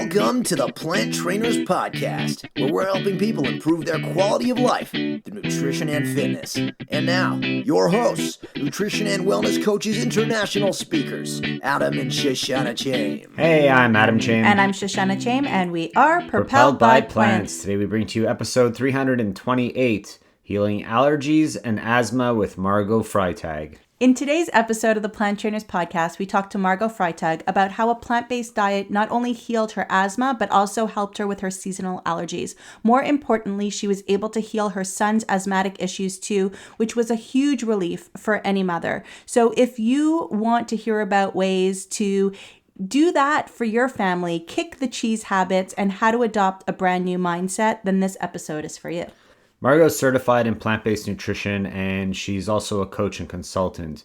Welcome to the Plant Trainers Podcast, where we're helping people improve their quality of life through nutrition and fitness. And now, your hosts, nutrition and wellness coaches, international speakers, Adam and Shoshana Chaim. Hey, I'm Adam Chaim. And I'm Shoshana Chaim, and we are Propelled by Plants. Today we bring to you episode 328, Healing Allergies and Asthma with Margot Freitag. In today's episode of the Plant Trainers Podcast, we talked to Margot Freitag about how a plant-based diet not only healed her asthma, but also helped her with her seasonal allergies. More importantly, she was able to heal her son's asthmatic issues too, which was a huge relief for any mother. So if you want to hear about ways to do that for your family, kick the cheese habits, and how to adopt a brand new mindset, then this episode is for you. Margot's certified in plant-based nutrition, and she's also a coach and consultant.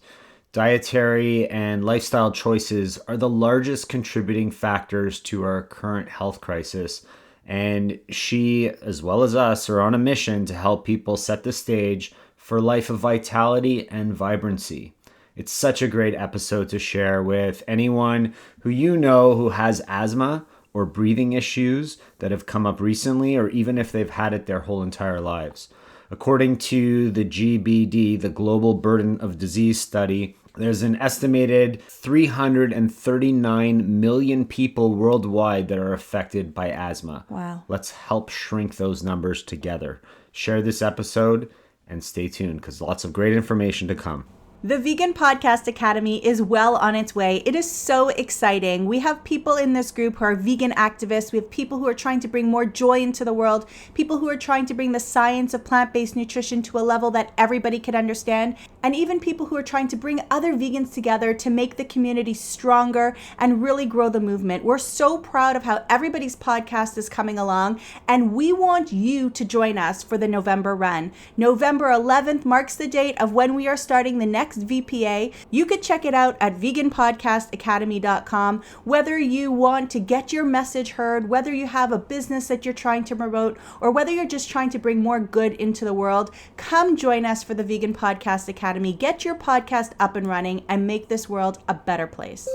Dietary and lifestyle choices are the largest contributing factors to our current health crisis, and she, as well as us, are on a mission to help people set the stage for a life of vitality and vibrancy. It's such a great episode to share with anyone who you know who has asthma or breathing issues that have come up recently, or even if they've had it their whole entire lives. According to the GBD, the Global Burden of Disease Study, there's an estimated 339 million people worldwide that are affected by asthma. Wow. Let's help shrink those numbers together. Share this episode and stay tuned because lots of great information to come. The Vegan Podcast Academy is well on its way. It is so exciting. We have people in this group who are vegan activists. We have people who are trying to bring more joy into the world, people who are trying to bring the science of plant-based nutrition to a level that everybody can understand, and even people who are trying to bring other vegans together to make the community stronger and really grow the movement. We're so proud of how everybody's podcast is coming along, and we want you to join us for the November run. November 11th marks the date of when we are starting the next VPA. You could check it out at veganpodcastacademy.com. Whether you want to get your message heard, whether you have a business that you're trying to promote, or whether you're just trying to bring more good into the world, come join us for the Vegan Podcast Academy. Get your podcast up and running and make this world a better place.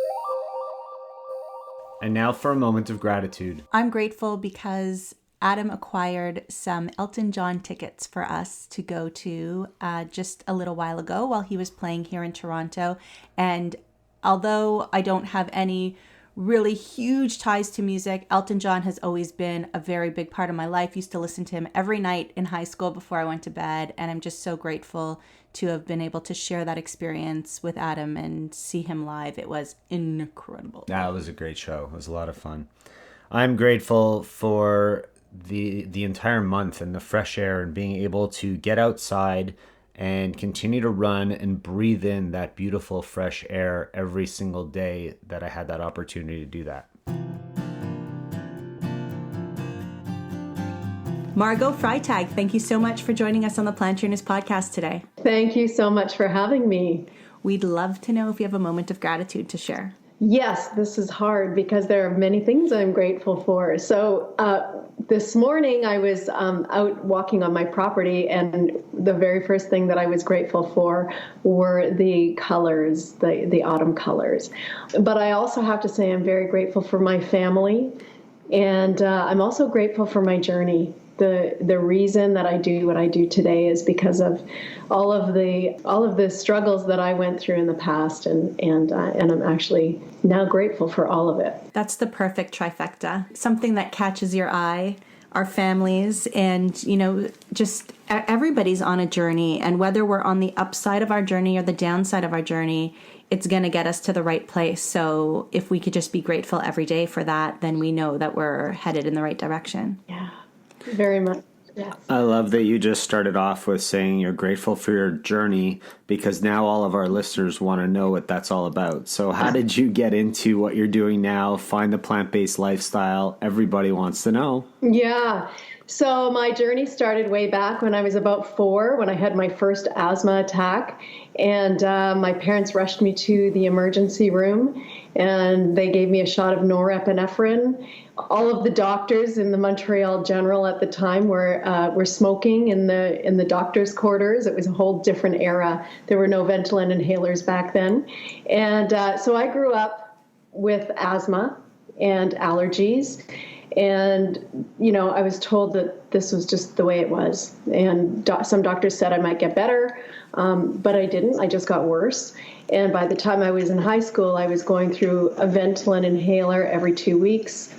And now for a moment of gratitude. I'm grateful because Adam acquired some Elton John tickets for us to go to just a little while ago while he was playing here in Toronto. And although I don't have any really huge ties to music, Elton John has always been a very big part of my life. Used to listen to him every night in high school before I went to bed. And I'm just so grateful to have been able to share that experience with Adam and see him live. It was incredible. Yeah, it was a great show. It was a lot of fun. I'm grateful for the entire month and the fresh air and being able to get outside and continue to run and breathe in that beautiful fresh air every single day that I had that opportunity to do that. Margot Freitag, thank you so much for joining us on the Plant Trainers Podcast today. Thank you so much for having me. We'd love to know if you have a moment of gratitude to share. Yes, this is hard because there are many things I'm grateful for. So this morning I was out walking on my property, and the very first thing that I was grateful for were the colors, the autumn colors. But I also have to say I'm very grateful for my family, and I'm also grateful for my journey. The reason that I do what I do today is because of all of the struggles that I went through in the past, and I'm actually now grateful for all of it. That's the perfect trifecta. Something that catches your eye, our families, and just everybody's on a journey, and whether we're on the upside of our journey or the downside of our journey, it's going to get us to the right place. So if we could just be grateful every day for that, then we know that we're headed in the right direction. Yeah. Very much. Yes. I love that you just started off with saying you're grateful for your journey, because now all of our listeners want to know what that's all about. So how did you get into what you're doing now? Find the plant-based lifestyle. Everybody wants to know. Yeah. So my journey started way back when I was about 4, when I had my first asthma attack. And my parents rushed me to the emergency room, and they gave me a shot of norepinephrine. All of the doctors in the Montreal General at the time were smoking in the doctors' quarters. It was a whole different era. There were no Ventolin inhalers back then. And so I grew up with asthma. and allergies. And, I was told that this was just the way it was. And some doctors said I might get better, but I didn't. I just got worse. And by the time I was in high school, I was going through a Ventolin inhaler every 2 weeks,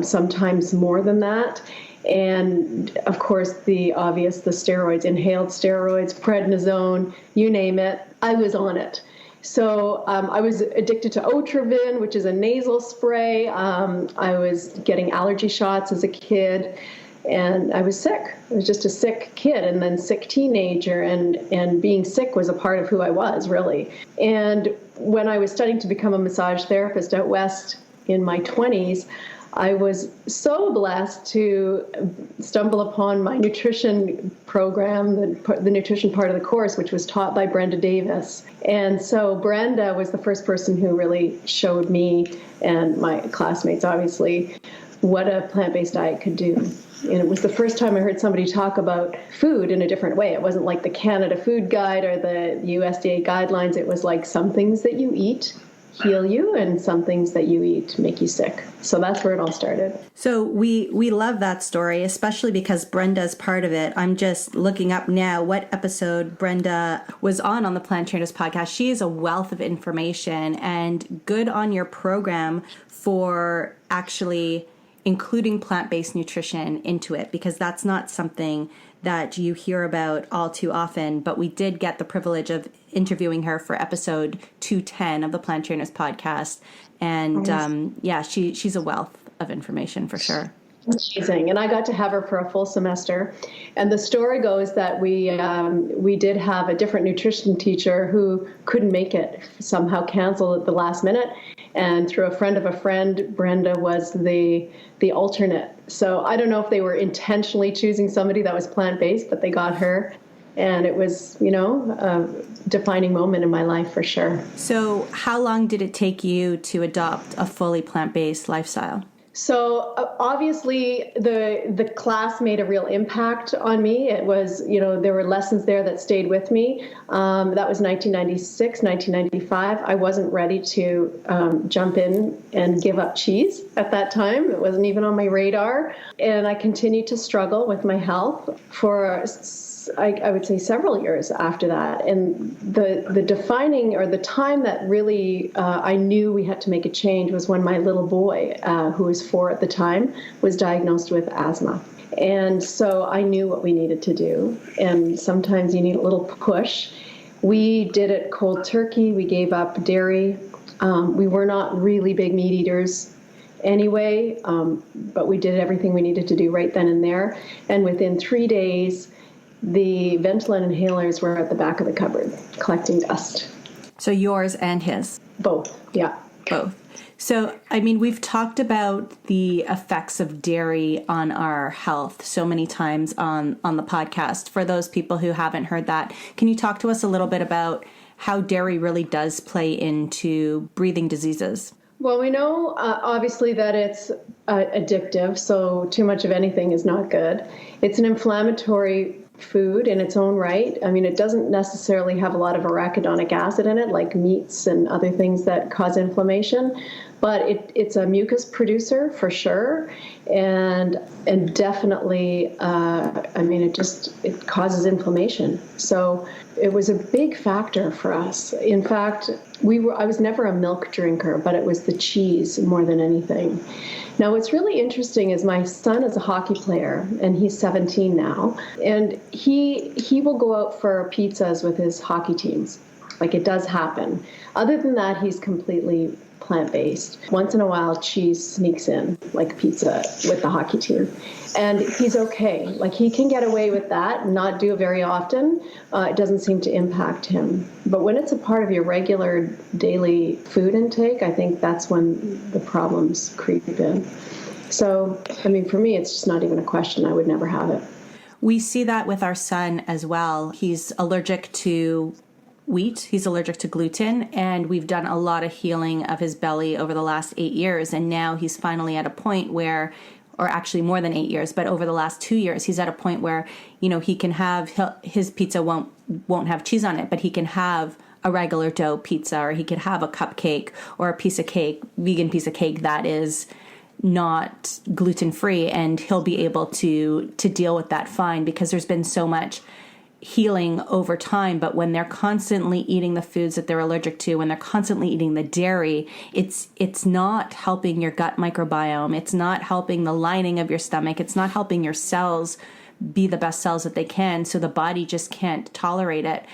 sometimes more than that. And, of course, the steroids, inhaled steroids, prednisone, you name it, I was on it. So I was addicted to Otrivin, which is a nasal spray. I was getting allergy shots as a kid, and I was sick. I was just a sick kid and then sick teenager, and being sick was a part of who I was, really. And when I was studying to become a massage therapist out west in my 20s, I was so blessed to stumble upon my nutrition program, the nutrition part of the course, which was taught by Brenda Davis. And so Brenda was the first person who really showed me, and my classmates obviously, what a plant-based diet could do. And it was the first time I heard somebody talk about food in a different way. It wasn't like the Canada Food Guide or the USDA guidelines. It was like some things that you eat heal you, and some things that you eat make you sick. So that's where it all started. So we love that story, especially because Brenda's part of it. I'm just looking up now what episode Brenda was on the Plant Trainers podcast. She is a wealth of information, and good on your program for actually including plant-based nutrition into it, because that's not something that you hear about all too often. But we did get the privilege of interviewing her for episode 210 of the Plant Trainers podcast. And she's a wealth of information for sure. Amazing. And I got to have her for a full semester. And the story goes that we did have a different nutrition teacher who couldn't make it, somehow canceled at the last minute. And through a friend of a friend, Brenda was the alternate. So I don't know if they were intentionally choosing somebody that was plant-based, but they got her. And it was, a defining moment in my life for sure. So how long did it take you to adopt a fully plant-based lifestyle? So obviously the class made a real impact on me. It was, there were lessons there that stayed with me. That was 1996, 1995. I wasn't ready to jump in and give up cheese at that time. It wasn't even on my radar. And I continued to struggle with my health for I would say several years after that. And the defining, or the time that really I knew we had to make a change, was when my little boy, who was 4 at the time, was diagnosed with asthma. And so I knew what we needed to do. And sometimes you need a little push. We did it cold turkey. We gave up dairy. We were not really big meat eaters anyway, but we did everything we needed to do right then and there. And within 3 days, the Ventolin inhalers were at the back of the cupboard collecting dust. So yours and his? Both, yeah. Both. So, we've talked about the effects of dairy on our health so many times on the podcast. For those people who haven't heard that, can you talk to us a little bit about how dairy really does play into breathing diseases? Well, we know, obviously, that it's addictive, so too much of anything is not good. It's an inflammatory food in its own right. It doesn't necessarily have a lot of arachidonic acid in it, like meats and other things that cause inflammation, but it's a mucus producer for sure, and definitely, it causes inflammation. So it was a big factor for us. In fact, I was never a milk drinker, but it was the cheese more than anything. Now, what's really interesting is my son is a hockey player, and he's 17 now, and he will go out for pizzas with his hockey teams. Like, it does happen. Other than that, he's completely plant-based. Once in a while, cheese sneaks in, like pizza with the hockey team. And he's okay. Like, he can get away with that and not do it very often. It doesn't seem to impact him. But when it's a part of your regular daily food intake, I think that's when the problems creep in. So, for me, it's just not even a question. I would never have it. We see that with our son as well. He's allergic to wheat. He's allergic to gluten, and we've done a lot of healing of his belly over the last 8 years. And now he's finally at a point where, or actually more than 8 years, but over the last 2 years, he's at a point where, he can have, his pizza won't have cheese on it, but he can have a regular dough pizza, or he could have a cupcake or a piece of cake, vegan piece of cake that is not gluten-free, and he'll be able to deal with that fine, because there's been so much healing over time. But when they're constantly eating the foods that they're allergic to, when they're constantly eating the dairy, it's not helping your gut microbiome. It's not helping the lining of your stomach. It's not helping your cells be the best cells that they can. So the body just can't tolerate it.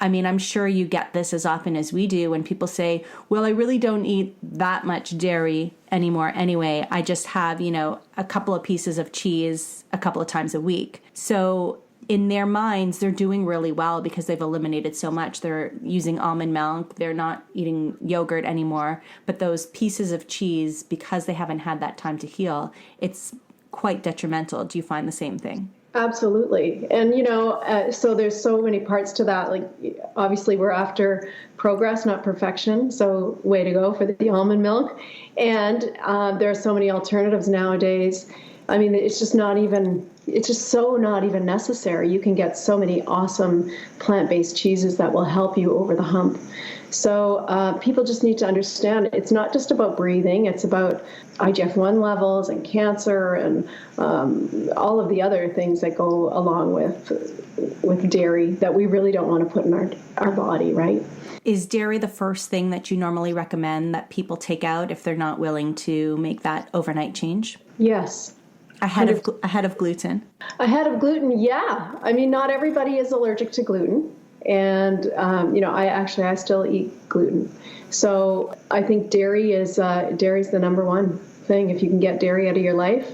I mean, I'm sure you get this as often as we do when people say, well, I really don't eat that much dairy anymore anyway. I just have, a couple of pieces of cheese a couple of times a week. So in their minds, they're doing really well because they've eliminated so much. They're using almond milk. They're not eating yogurt anymore. But those pieces of cheese, because they haven't had that time to heal, it's quite detrimental. Do you find the same thing? Absolutely. And, so there's so many parts to that. Like, obviously, we're after progress, not perfection. So way to go for the almond milk. And there are so many alternatives nowadays. I mean, it's just not even necessary. You can get so many awesome plant-based cheeses that will help you over the hump. So people just need to understand it's not just about breathing. It's about IGF-1 levels and cancer and all of the other things that go along with dairy that we really don't want to put in our body, right? Is dairy the first thing that you normally recommend that people take out if they're not willing to make that overnight change? Yes. Ahead of gluten? Ahead of gluten, yeah. I mean, not everybody is allergic to gluten. And, I still eat gluten. So I think dairy's the number one thing. If you can get dairy out of your life,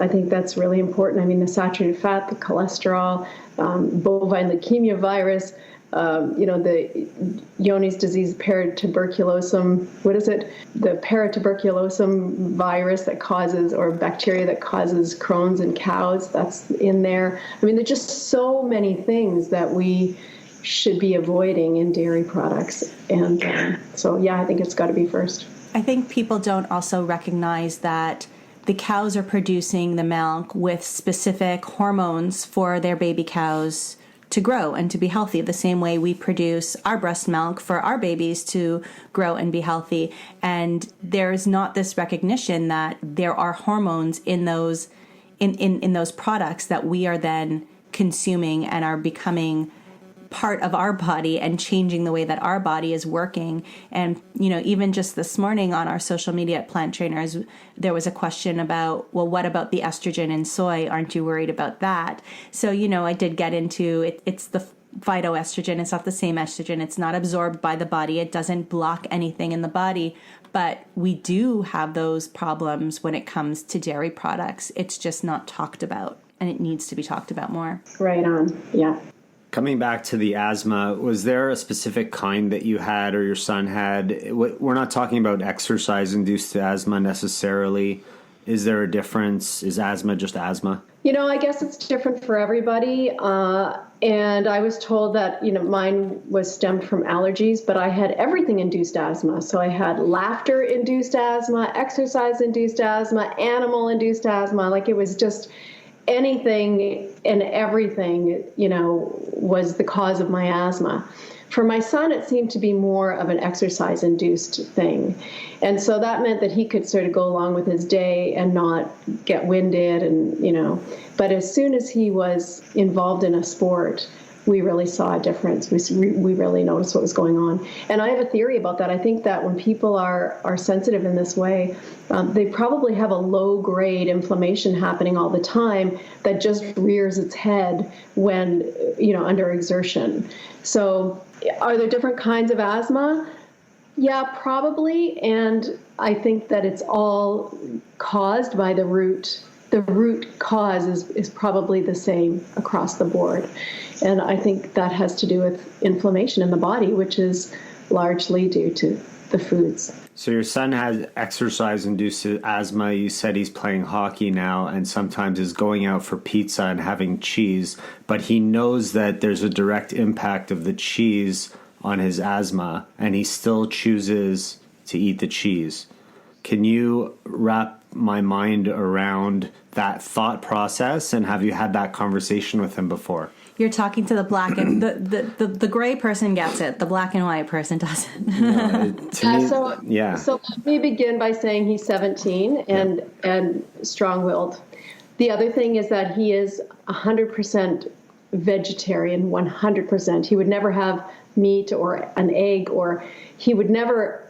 I think that's really important. I mean, the saturated fat, the cholesterol, bovine leukemia virus, the Johne's disease, paratuberculosum, the paratuberculosum virus that causes, or bacteria that causes Crohn's in cows, that's in there. I mean, there's just so many things that we should be avoiding in dairy products. And I think it's got to be first. I think people don't also recognize that the cows are producing the milk with specific hormones for their baby cows to grow and to be healthy, the same way we produce our breast milk for our babies to grow and be healthy. And there's not this recognition that there are hormones in those in those products that we are then consuming and are becoming part of our body and changing the way that our body is working. And, even just this morning on our social media at Plant Trainers, there was a question about, well, what about the estrogen in soy? Aren't you worried about that? So, I did get into it. It's the phytoestrogen. It's not the same estrogen. It's not absorbed by the body. It doesn't block anything in the body. But we do have those problems when it comes to dairy products. It's just not talked about, and it needs to be talked about more. Right on. Yeah. Coming back to the asthma, was there a specific kind that you had or your son had? We're not talking about exercise-induced asthma necessarily. Is there a difference? Is asthma just asthma? I guess it's different for everybody. And I was told that, mine was stemmed from allergies, but I had everything-induced asthma. So I had laughter-induced asthma, exercise-induced asthma, animal-induced asthma. Like, it was just anything and everything, was the cause of my asthma. For my son, it seemed to be more of an exercise-induced thing. And so that meant that he could sort of go along with his day and not get winded and, but as soon as he was involved in a sport, we really saw a difference. We really noticed what was going on. And I have a theory about that. I think that when people are sensitive in this way, they probably have a low-grade inflammation happening all the time that just rears its head when, under exertion. So are there different kinds of asthma? Yeah, probably. And I think that it's all caused by the root. The root cause is probably the same across the board. And I think that has to do with inflammation in the body, which is largely due to the foods. So your son has exercise-induced asthma. You said he's playing hockey now and sometimes is going out for pizza and having cheese, but he knows that there's a direct impact of the cheese on his asthma, and he still chooses to eat the cheese. Can you wrap my mind around that thought process, and have you had that conversation with him before? You're talking to the black and the gray person gets it. The black and white person doesn't. So let me begin by saying he's 17 and strong-willed. The other thing is that he is 100% vegetarian, 100%. He would never have meat or an egg, or he would never,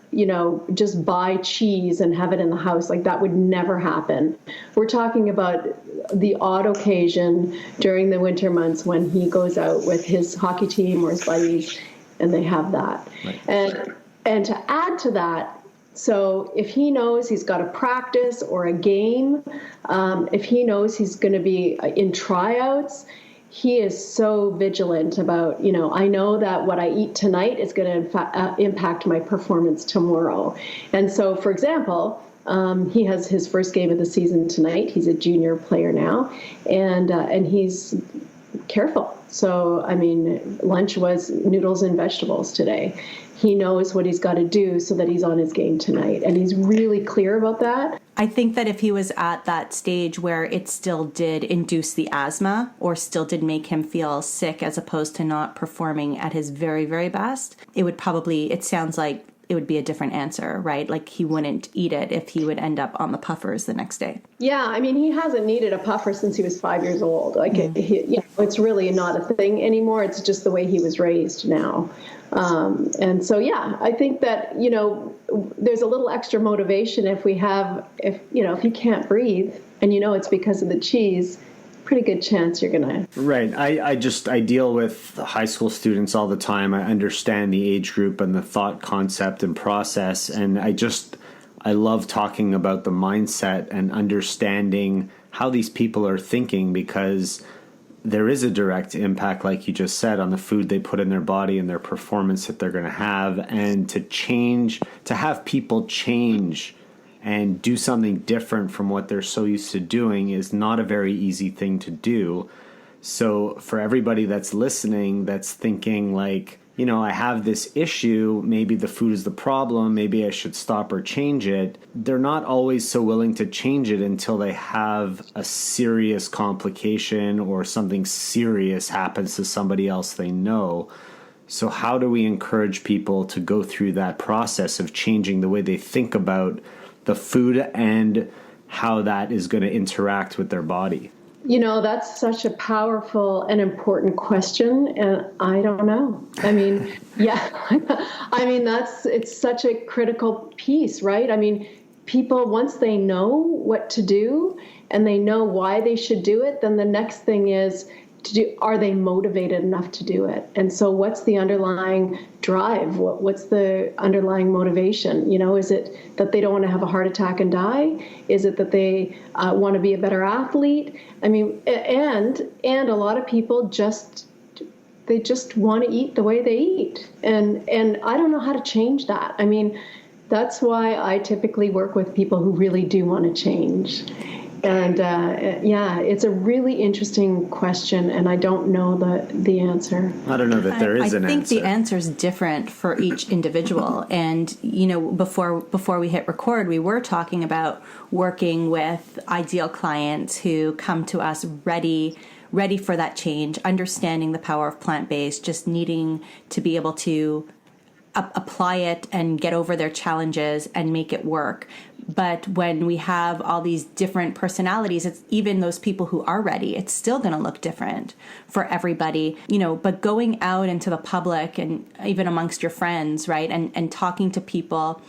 just buy cheese and have it in the house. Like, that would never happen. We're talking about the odd occasion during the winter months when he goes out with his hockey team or his buddies and they have that. Right. And to add to that, so if he knows he's got a practice or a game, if he knows he's going to be in tryouts, he is so vigilant about, I know that what I eat tonight is going to impact my performance tomorrow. And so, for example, he has his first game of the season tonight. He's a junior player now, and he's careful. So, lunch was noodles and vegetables today. He knows what he's got to do so that he's on his game tonight, and he's really clear about that. I think that if he was at that stage where it still did induce the asthma or still did make him feel sick as opposed to not performing at his very, very best, it sounds like it would be a different answer, right? Like, he wouldn't eat it if he would end up on the puffers the next day. Yeah, he hasn't needed a puffer since he was 5 years old. Like, it's really not a thing anymore. It's just the way he was raised now. And so, I think that, there's a little extra motivation if you can't breathe and it's because of the cheese, pretty good chance you're going to. Right. I deal with high school students all the time. I understand the age group and the thought concept and process. And I love talking about the mindset and understanding how these people are thinking, because there is a direct impact, like you just said, on the food they put in their body and their performance that they're going to have. And to have people change and do something different from what they're so used to doing is not a very easy thing to do. So for everybody that's listening, that's thinking like, I have this issue, maybe the food is the problem, maybe I should stop or change it. They're not always so willing to change it until they have a serious complication or something serious happens to somebody else they know. So how do we encourage people to go through that process of changing the way they think about the food and how that is going to interact with their body? That's such a powerful and important question, and I don't know. It's such a critical piece, right? People, once they know what to do and they know why they should do it, then the next thing is are they motivated enough to do it? And so what's the underlying drive? What's the underlying motivation? Is it that they don't want to have a heart attack and die? Is it that they want to be a better athlete? And a lot of people just want to eat the way they eat. And I don't know how to change that. That's why I typically work with people who really do want to change. And it's a really interesting question, and I don't know the answer. I don't know that there is an answer. I think the answer is different for each individual. And, before we hit record, we were talking about working with ideal clients who come to us ready for that change, understanding the power of plant-based, just needing to be able to apply it and get over their challenges and make it work. But when we have all these different personalities, it's even those people who are ready, it's still going to look different for everybody, but going out into the public and even amongst your friends, right, and talking to people,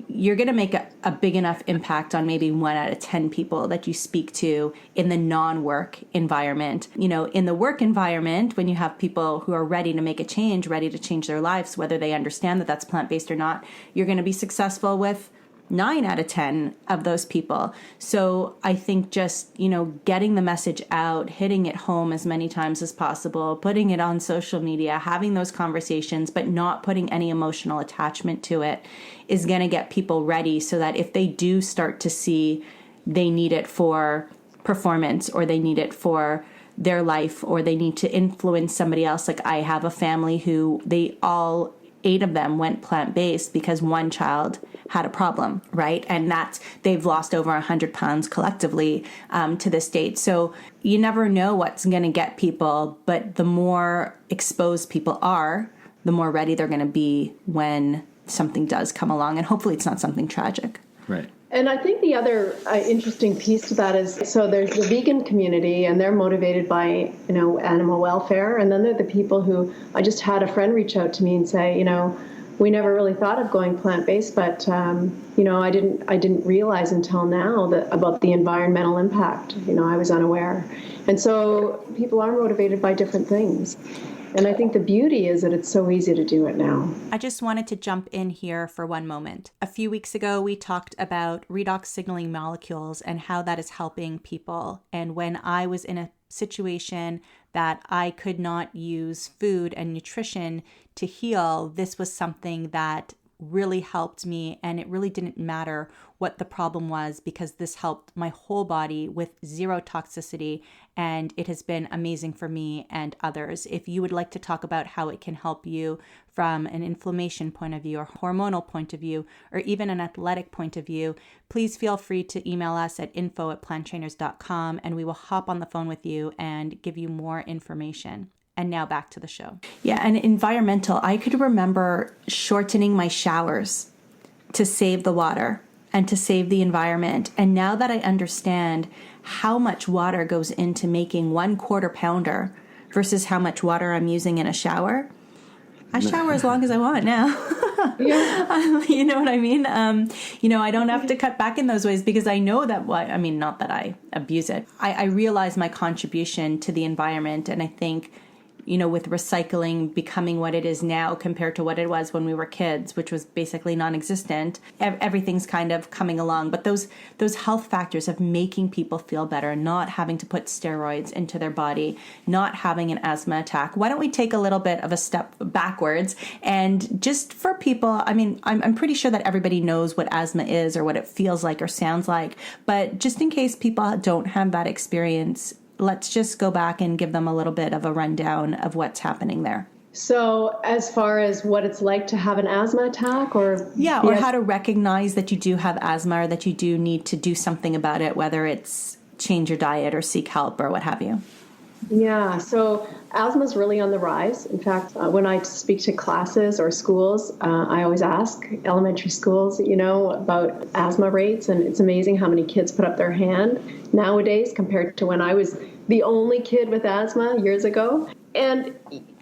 you're going to make a big enough impact on maybe 1 out of 10 people that you speak to in the non-work environment. In the work environment, when you have people who are ready to make a change, ready to change their lives, whether they understand that that's plant-based or not, you're going to be successful with 9 out of 10 of those people. So I think just, getting the message out, hitting it home as many times as possible, putting it on social media, having those conversations, but not putting any emotional attachment to it is going to get people ready so that if they do start to see they need it for performance or they need it for their life or they need to influence somebody else. Like I have a family who they all 8 of them went plant-based because one child had a problem, right? And they've lost over 100 pounds collectively to this date. So you never know what's going to get people, but the more exposed people are, the more ready they're going to be when something does come along. And hopefully it's not something tragic. Right. And I think the other interesting piece to that is, so there's the vegan community, and they're motivated by, animal welfare. And then there are the people who, I just had a friend reach out to me and say, we never really thought of going plant-based, but, I didn't realize until now about the environmental impact. I was unaware. And so people are motivated by different things. And I think the beauty is that it's so easy to do it now. I just wanted to jump in here for one moment. A few weeks ago, we talked about redox signaling molecules and how that is helping people. And when I was in a situation that I could not use food and nutrition to heal, this was something that really helped me, and it really didn't matter what the problem was because this helped my whole body with zero toxicity, and it has been amazing for me and others. If you would like to talk about how it can help you from an inflammation point of view or hormonal point of view or even an athletic point of view, please feel free to email us at info@planttrainers.com and we will hop on the phone with you and give you more information. And now back to the show. Yeah, and environmental, I could remember shortening my showers to save the water and to save the environment. And now that I understand how much water goes into making 1/4 pounder versus how much water I'm using in a shower, I shower as long as I want now. Yeah. You know what I mean? I don't have to cut back in those ways because I know that, not that I abuse it. I realize my contribution to the environment, and I think with recycling becoming what it is now compared to what it was when we were kids, which was basically non-existent, everything's kind of coming along. But those health factors of making people feel better, not having to put steroids into their body, not having an asthma attack. Why don't we take a little bit of a step backwards? And just for people, I'm pretty sure that everybody knows what asthma is or what it feels like or sounds like. But just in case people don't have that experience, let's just go back and give them a little bit of a rundown of what's happening there. So as far as what it's like to have an asthma attack or... Yeah, or how to recognize that you do have asthma or that you do need to do something about it, whether it's change your diet or seek help or what have you. Yeah, so asthma is really on the rise. In fact, when I speak to classes or schools, I always ask elementary schools, about asthma rates. And it's amazing how many kids put up their hand nowadays compared to when I was the only kid with asthma years ago. And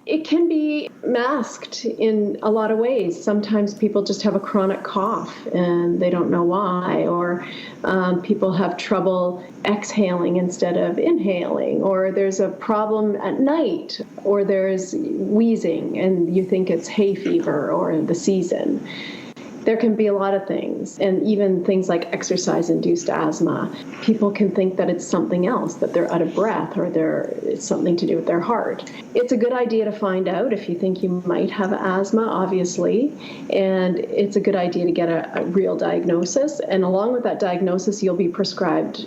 it can be masked in a lot of ways. Sometimes people just have a chronic cough and they don't know why, or people have trouble exhaling instead of inhaling, or there's a problem at night, or there's wheezing and you think it's hay fever or the season. There can be a lot of things, and even things like exercise-induced asthma. People can think that it's something else, that they're out of breath or it's something to do with their heart. It's a good idea to find out if you think you might have asthma, obviously, and it's a good idea to get a real diagnosis. And along with that diagnosis, you'll be prescribed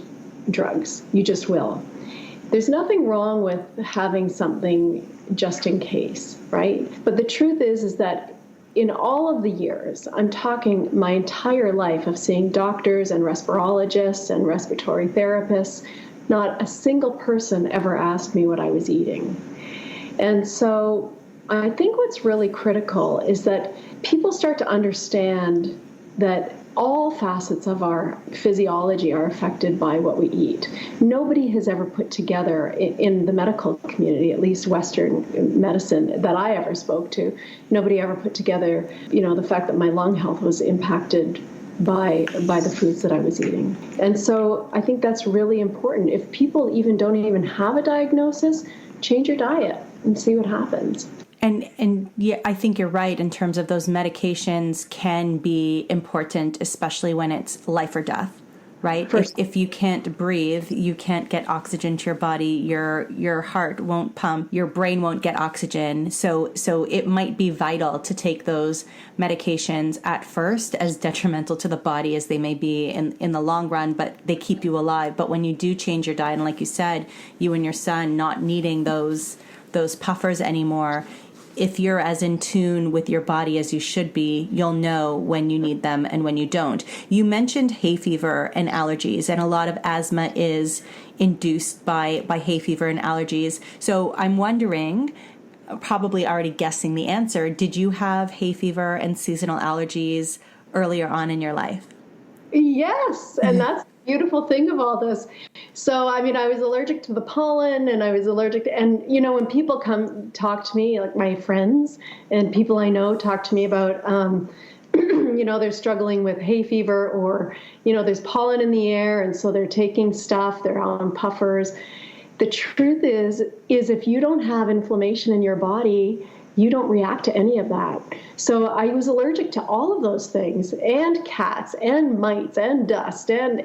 drugs. You just will. There's nothing wrong with having something just in case, right? But the truth is that in all of the years, I'm talking my entire life of seeing doctors and respirologists and respiratory therapists, not a single person ever asked me what I was eating. And so I think what's really critical is that people start to understand that all facets of our physiology are affected by what we eat. Nobody has ever put together in the medical community, at least Western medicine that I ever spoke to, nobody ever put together, the fact that my lung health was impacted by the foods that I was eating. And so I think that's really important. If people don't even have a diagnosis, change your diet and see what happens. And yeah, I think you're right in terms of those medications can be important, especially when it's life or death, right? If you can't breathe, you can't get oxygen to your body, your heart won't pump, your brain won't get oxygen. So it might be vital to take those medications at first, as detrimental to the body as they may be in the long run, but they keep you alive. But when you do change your diet, and like you said, you and your son not needing those puffers anymore, if you're as in tune with your body as you should be, you'll know when you need them and when you don't. You mentioned hay fever and allergies, and a lot of asthma is induced by hay fever and allergies. So I'm wondering, probably already guessing the answer, did you have hay fever and seasonal allergies earlier on in your life? Yes, and that's the beautiful thing of all this. So, I mean, I was allergic to the pollen, and I was allergic to, and, you know, when people come talk to me, like my friends and people I know talk to me about, you know, they're struggling with hay fever, or, you know, there's pollen in the air, and so they're taking stuff, they're on puffers. The truth is if you don't have inflammation in your body, you don't react to any of that. So I was allergic to all of those things, and cats and mites and dust and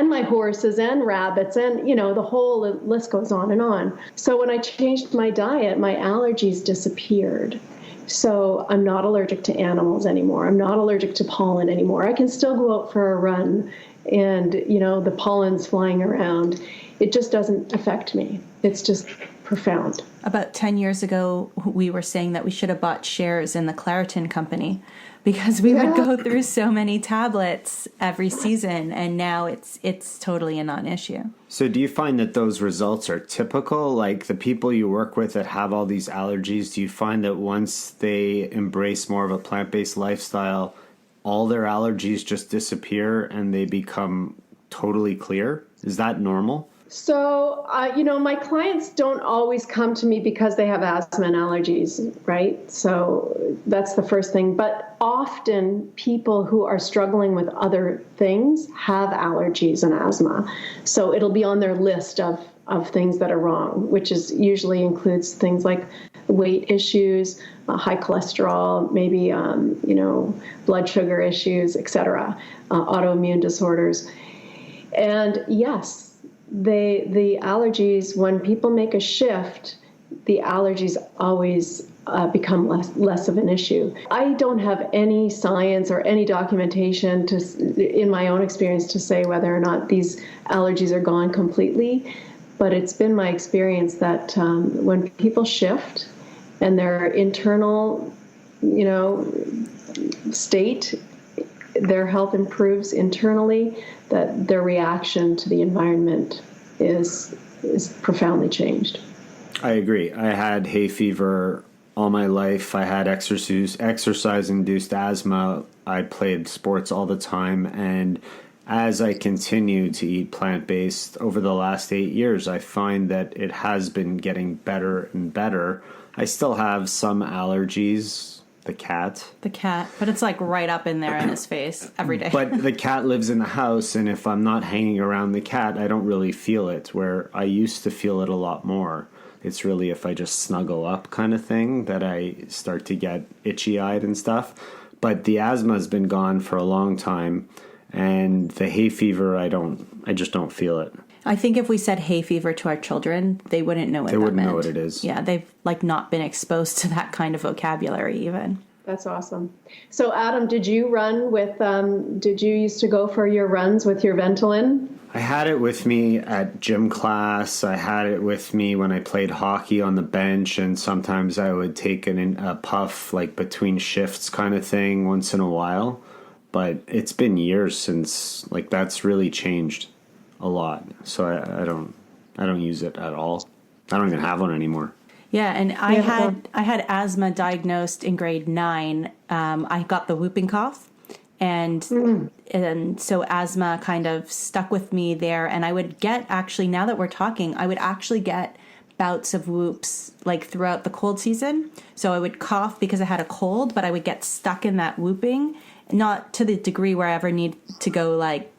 my horses and rabbits, and, you know, the whole list goes on and on. So when I changed my diet, my allergies disappeared. So I'm not allergic to animals anymore. I'm not allergic to pollen anymore. I can still go out for a run and, you know, the pollen's flying around. It just doesn't affect me. It's just profound. About 10 years ago, we were saying that we should have bought shares in the Claritin company because we would go through so many tablets every season, and now it's totally a non-issue. So do you find that those results are typical? Like the people you work with that have all these allergies, do you find that once they embrace more of a plant-based lifestyle, all their allergies just disappear and they become totally clear? Is that normal? So, you know, my clients don't always come to me because they have asthma and allergies, right? So that's the first thing. But often people who are struggling with other things have allergies and asthma. So it'll be on their list of things that are wrong, which is usually includes things like weight issues, high cholesterol, maybe, you know, blood sugar issues, etc., autoimmune disorders. And yes, the allergies, when people make a shift, the allergies always become less of an issue. I don't have any science or any documentation in my own experience to say whether or not these allergies are gone completely, but it's been my experience that when people shift and their internal, you know, state, their health improves internally, that their reaction to the environment is profoundly changed. I agree. I had hay fever all my life. I had exercise-induced asthma. I played sports all the time. And as I continue to eat plant-based over the last 8 years, I find that it has been getting better and better. I still have some allergies. The cat, but it's like right up in there in his face every day. But the cat lives in the house, and if I'm not hanging around the cat, I don't really feel it, where I used to feel it a lot more. It's really if I just snuggle up kind of thing that I start to get itchy-eyed and stuff. But the asthma has been gone for a long time, and the hay fever, I just don't feel it. I think if we said hay fever to our children, they wouldn't know what that meant. They wouldn't know what it is. Yeah, they've like not been exposed to that kind of vocabulary even. That's awesome. So Adam, did you used to go for your runs with your Ventolin? I had it with me at gym class. I had it with me when I played hockey on the bench, and sometimes I would take a puff like between shifts kind of thing once in a while. But it's been years since like that's really changed a lot. So I don't use it at all. I don't even have one anymore. Yeah, and I had asthma diagnosed in grade 9. I got the whooping cough, and so asthma kind of stuck with me there. And I would get, actually, now that we're talking, I would actually get bouts of whoops like throughout the cold season. So I would cough because I had a cold, but I would get stuck in that whooping, not to the degree where I ever need to go like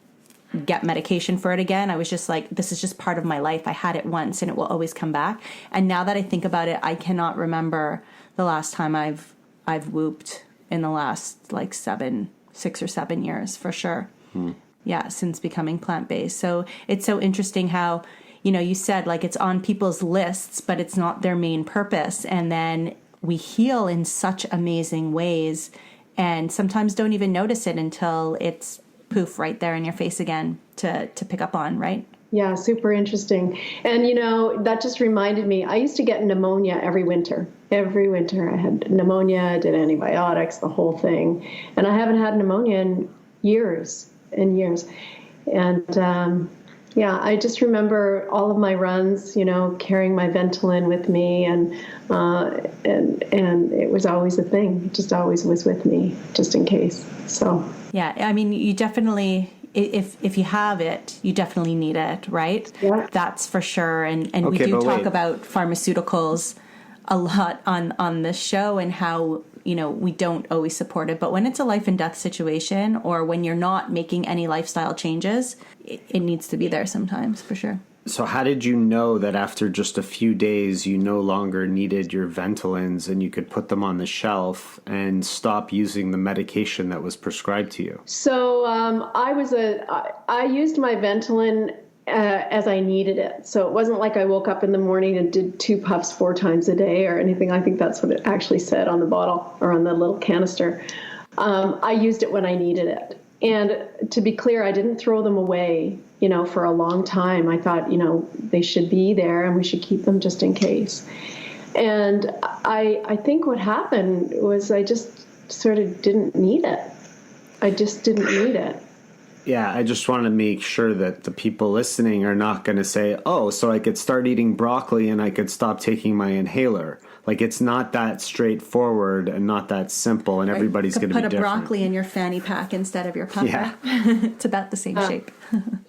get medication for it again. I was just like, this is just part of my life. I had it once and it will always come back. And now that I think about it, I cannot remember the last time I've whooped in the last like 6 or 7 years for sure. Yeah, since becoming plant-based. So it's so interesting how, you know, you said like it's on people's lists, but it's not their main purpose. And then we heal in such amazing ways and sometimes don't even notice it until it's poof right there in your face again to pick up on, right? Yeah, super interesting. And, that just reminded me, I used to get pneumonia every winter. Every winter I had pneumonia, I did antibiotics, the whole thing. And I haven't had pneumonia in years and years. And I just remember all of my runs, carrying my Ventolin with me, and it was always a thing. It just always was with me, just in case. So yeah, I mean, you definitely, if you have it, you definitely need it, right? Yeah, that's for sure. And Okay, we do talk wait. about pharmaceuticals a lot on this show, and how we don't always support it, but when it's a life and death situation, or when you're not making any lifestyle changes, it needs to be there sometimes, for sure. So how did you know that after just a few days you no longer needed your Ventolins and you could put them on the shelf and stop using the medication that was prescribed to you? So I used my Ventolin as I needed it. So it wasn't like I woke up in the morning and did 2 puffs 4 times a day or anything. I think that's what it actually said on the bottle or on the little canister. I used it when I needed it. And to be clear, I didn't throw them away, for a long time. I thought, they should be there and we should keep them just in case. And I think what happened was I just sort of didn't need it. I just didn't need it. Yeah, I just want to make sure that the people listening are not going to say, oh, so I could start eating broccoli and I could stop taking my inhaler. Like, it's not that straightforward and not that simple, and everybody's going to be different. Put a broccoli in your fanny pack instead of your puffer. Yeah. It's about the same shape.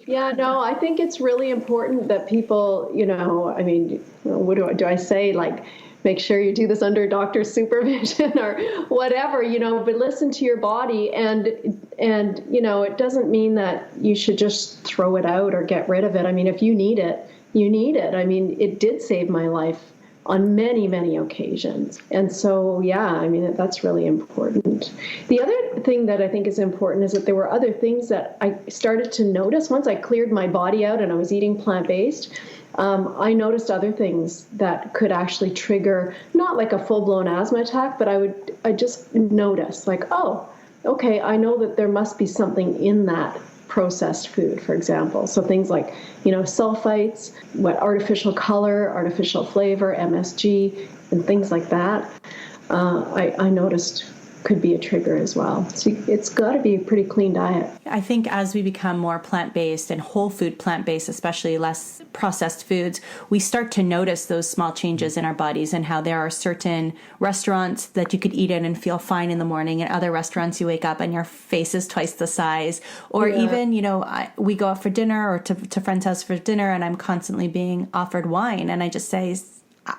Yeah, no, I think it's really important that people, I mean, what do I say? Like, make sure you do this under doctor's supervision or whatever, but listen to your body. And it doesn't mean that you should just throw it out or get rid of it. I mean, if you need it, you need it. I mean, it did save my life on many, many occasions. And so, yeah, I mean, that's really important. The other thing that I think is important is that there were other things that I started to notice once I cleared my body out and I was eating plant-based. I noticed other things that could actually trigger, not like a full-blown asthma attack, but I just noticed, like, oh, okay, I know that there must be something in that processed food, for example. So things like, sulfites, artificial color, artificial flavor, MSG, and things like that, I noticed could be a trigger as well. So it's got to be a pretty clean diet. I think as we become more plant-based and whole food plant-based, especially less processed foods, we start to notice those small changes in our bodies, and how there are certain restaurants that you could eat in and feel fine in the morning, and other restaurants you wake up and your face is twice the size. Or even, we go out for dinner or to friend's house for dinner, and I'm constantly being offered wine, and I just say,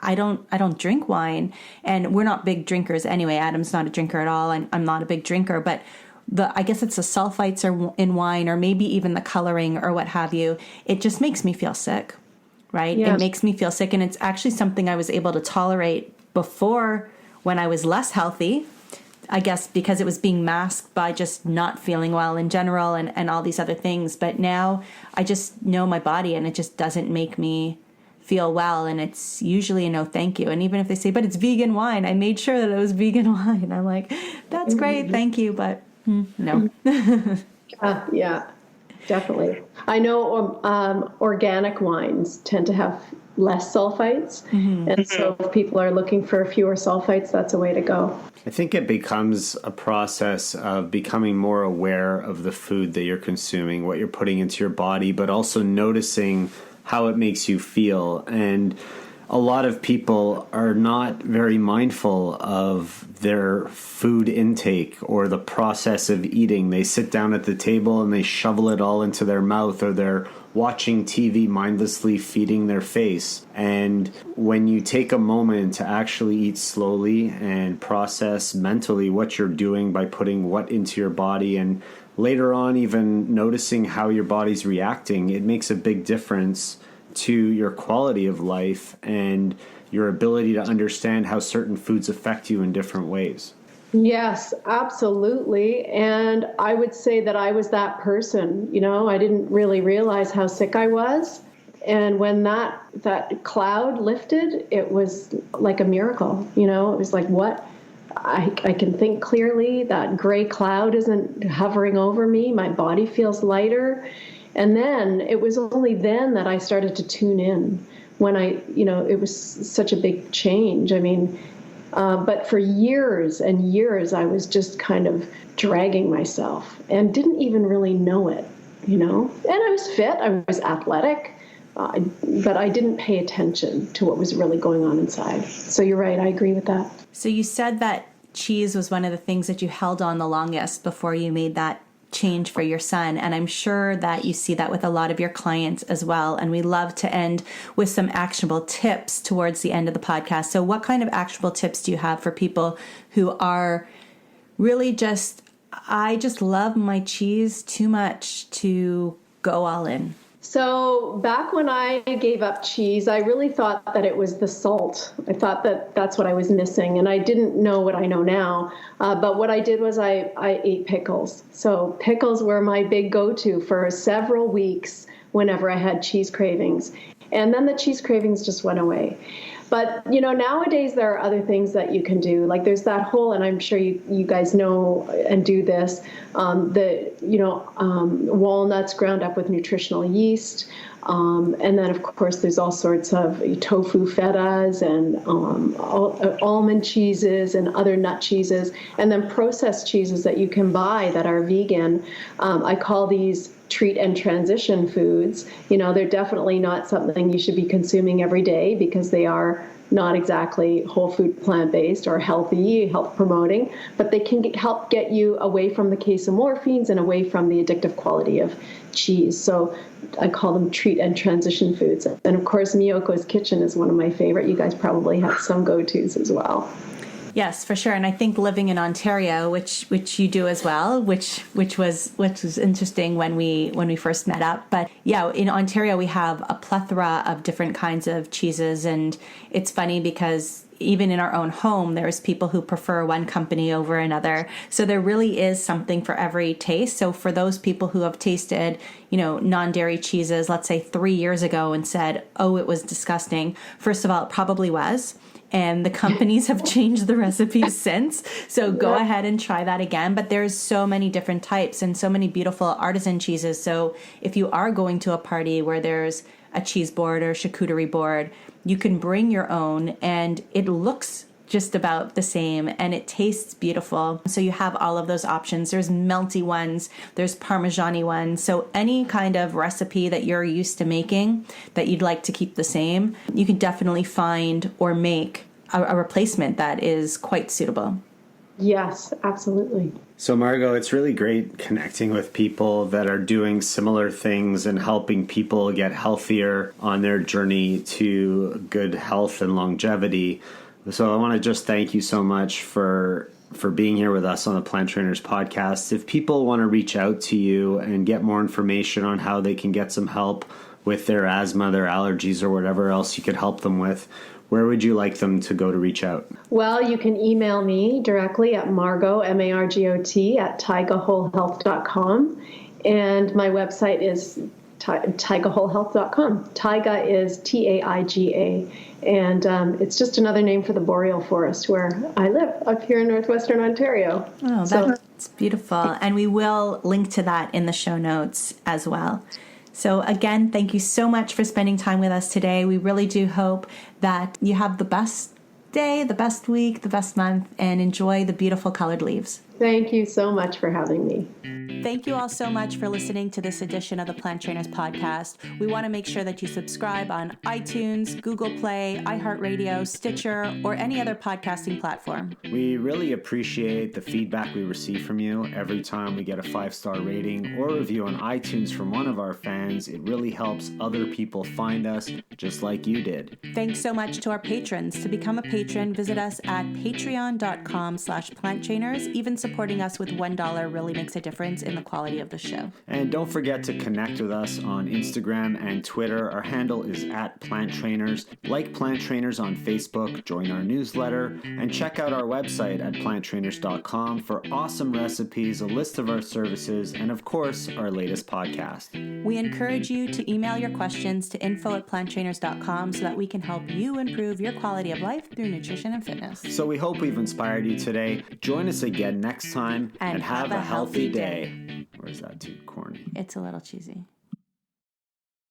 I don't drink wine, and we're not big drinkers anyway. Adam's not a drinker at all, and I'm not a big drinker, but I guess it's the sulfites or in wine, or maybe even the coloring or what have you. It just makes me feel sick, right? Yes. It makes me feel sick, and it's actually something I was able to tolerate before when I was less healthy, I guess because it was being masked by just not feeling well in general and all these other things. But now I just know my body, and it just doesn't make me feel well, and it's usually a no thank you. And even if they say, but it's vegan wine, I made sure that it was vegan wine, I'm like, that's great, thank you, but no. Yeah, definitely. I know organic wines tend to have less sulfites, and so if people are looking for fewer sulfites, that's a way to go. I think it becomes a process of becoming more aware of the food that you're consuming, what you're putting into your body, but also noticing how it makes you feel. And a lot of people are not very mindful of their food intake or the process of eating. They sit down at the table and they shovel it all into their mouth, or they're watching TV mindlessly feeding their face. And when you take a moment to actually eat slowly and process mentally what you're doing by putting what into your body, and later on even noticing how your body's reacting, it makes a big difference to your quality of life and your ability to understand how certain foods affect you in different ways. Yes, absolutely. And I would say that I was that person. I didn't really realize how sick I was. And when that cloud lifted, it was like a miracle. It was like, what? I can think clearly. That gray cloud isn't hovering over me. My body feels lighter. And then it was only then that I started to tune in when it was such a big change. I mean, but for years and years, I was just kind of dragging myself and didn't even really know it, And I was fit, I was athletic, but I didn't pay attention to what was really going on inside. So you're right, I agree with that. So you said that cheese was one of the things that you held on the longest before you made that change for your son. And I'm sure that you see that with a lot of your clients as well. And we love to end with some actionable tips towards the end of the podcast. So what kind of actionable tips do you have for people who are really I just love my cheese too much to go all in? So back when I gave up cheese, I really thought that it was the salt. I thought that that's what I was missing, and I didn't know what I know now. But what I did was I ate pickles. So pickles were my big go-to for several weeks whenever I had cheese cravings. And then the cheese cravings just went away. But, nowadays there are other things that you can do. Like there's that whole, and I'm sure you guys know and do this, walnuts ground up with nutritional yeast. And then, of course, there's all sorts of tofu fetas and almond cheeses and other nut cheeses. And then processed cheeses that you can buy that are vegan. I call these treat and transition foods. They're definitely not something you should be consuming every day because they are not exactly whole food plant-based or healthy, health promoting, but they can help get you away from the casomorphines and away from the addictive quality of cheese. So I call them treat and transition foods. And of course, Miyoko's Kitchen is one of my favorite. You guys probably have some go-tos as well. Yes, for sure. And I think living in Ontario, which you do as well, which was interesting when we first met up. But yeah, in Ontario we have a plethora of different kinds of cheeses, and it's funny because even in our own home, there's people who prefer one company over another. So there really is something for every taste. So for those people who have tasted, non-dairy cheeses, let's say 3 years ago and said, oh, it was disgusting. First of all, it probably was. And the companies have changed the recipes since. So go ahead and try that again. But there's so many different types and so many beautiful artisan cheeses. So if you are going to a party where there's a cheese board or charcuterie board, you can bring your own, and it looks just about the same and it tastes beautiful. So you have all of those options. There's melty ones, there's Parmesan-y ones. So any kind of recipe that you're used to making that you'd like to keep the same, you can definitely find or make a replacement that is quite suitable. Yes, absolutely. So Margot, it's really great connecting with people that are doing similar things and helping people get healthier on their journey to good health and longevity. So I want to just thank you so much for being here with us on the Plant Trainers podcast. If people want to reach out to you and get more information on how they can get some help with their asthma, their allergies, or whatever else you could help them with, where would you like them to go to reach out? Well, you can email me directly at Margot, M-A-R-G-O-T, at taigawholehealth.com. And my website is taigawholehealth.com. Taiga is T-A-I-G-A. And it's just another name for the boreal forest where I live up here in northwestern Ontario. Oh, that's beautiful. And we will link to that in the show notes as well. So again, thank you so much for spending time with us today. We really do hope that you have the best day, the best week, the best month, and enjoy the beautiful colored leaves. Thank you so much for having me. Thank you all so much for listening to this edition of the Plant Trainers podcast. We want to make sure that you subscribe on iTunes, Google Play, iHeartRadio, Stitcher, or any other podcasting platform. We really appreciate the feedback we receive from you. Every time we get a 5-star rating or review on iTunes from one of our fans, it really helps other people find us just like you did. Thanks so much to our patrons. To become a patron, visit us at patreon.com/planttrainers. Even supporting us with $1 really makes a difference in the quality of the show. And don't forget to connect with us on Instagram and Twitter. Our handle is @PlantTrainers. Like Plant Trainers on Facebook, join our newsletter, and check out our website at planttrainers.com for awesome recipes, a list of our services, and of course, our latest podcast. We encourage you to email your questions to info@planttrainers.com so that we can help you improve your quality of life through nutrition and fitness. So we hope we've inspired you today. Join us again next time and have a healthy day. Or is that too corny? It's a little cheesy.